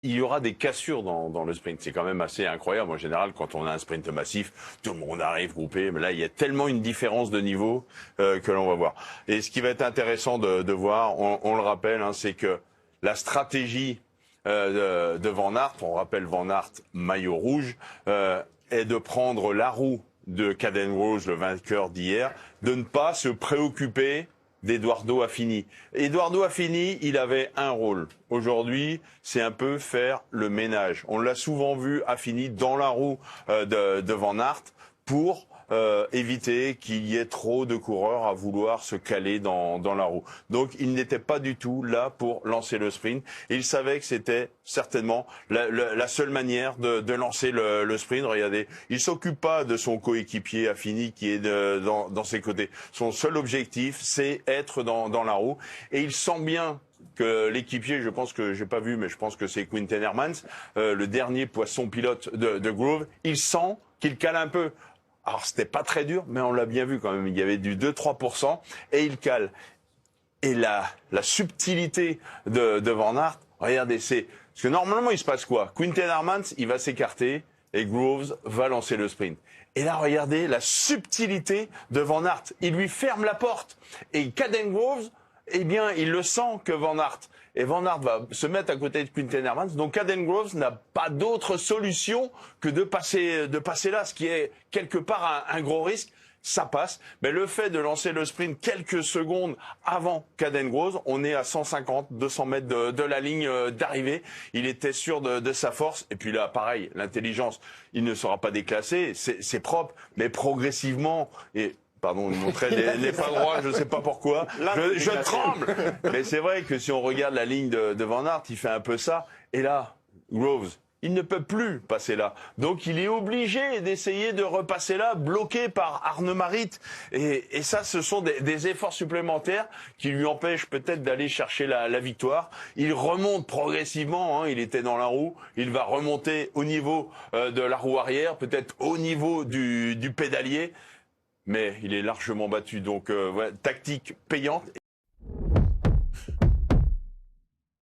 Il y aura des cassures dans le sprint. C'est quand même assez incroyable. En général, quand on a un sprint massif, tout le monde arrive groupé. Mais là, il y a tellement une différence de niveau que l'on va voir. Et ce qui va être intéressant de voir, on le rappelle, hein, c'est que la stratégie de Van Aert, on rappelle Van Aert maillot rouge, est de prendre la roue de Caden-Rose, le vainqueur d'hier, de ne pas se préoccuper d'Eduardo Affini. Eduardo Affini, il avait un rôle. Aujourd'hui, c'est un peu faire le ménage. On l'a souvent vu, Affini, dans la roue de Van Aert pour éviter qu'il y ait trop de coureurs à vouloir se caler dans la roue. Donc, il n'était pas du tout là pour lancer le sprint. Et il savait que c'était certainement la seule manière de lancer le sprint. Regardez, il s'occupe pas de son coéquipier Affini qui est dans ses côtés. Son seul objectif, c'est être dans la roue. Et il sent bien que l'équipier, je pense que j'ai pas vu, mais je pense que c'est Quinten Hermans, le dernier poisson pilote de Grove, il sent qu'il cale un peu. Alors, c'était pas très dur, mais on l'a bien vu quand même. Il y avait du 2-3% et il cale. Et la subtilité de Van Aert, regardez, c'est... Parce que normalement, il se passe quoi? Quinten Hermans, il va s'écarter et Groves va lancer le sprint. Et là, regardez la subtilité de Van Aert. Il lui ferme la porte. Et Caden Groves, eh bien, il le sent que Van Aert. Et Van Aert va se mettre à côté de Quinten Hermans. Donc Caden Groves n'a pas d'autre solution que de passer là, ce qui est quelque part un gros risque. Ça passe. Mais le fait de lancer le sprint quelques secondes avant Caden Groves, on est à 150, 200 mètres de la ligne d'arrivée. Il était sûr de sa force. Et puis là, pareil, l'intelligence, il ne sera pas déclassé. C'est propre, mais progressivement... Pardon, il montrait les pas droits, je ne sais pas pourquoi. Je tremble. Mais c'est vrai que si on regarde la ligne de Van Aert, il fait un peu ça. Et là, Groves, il ne peut plus passer là. Donc il est obligé d'essayer de repasser là, bloqué par Arne Marit. Et ça, ce sont des efforts supplémentaires qui lui empêchent peut-être d'aller chercher la victoire. Il remonte progressivement, hein, il était dans la roue. Il va remonter au niveau de la roue arrière, peut-être au niveau du pédalier. Mais il est largement battu. Donc, tactique payante.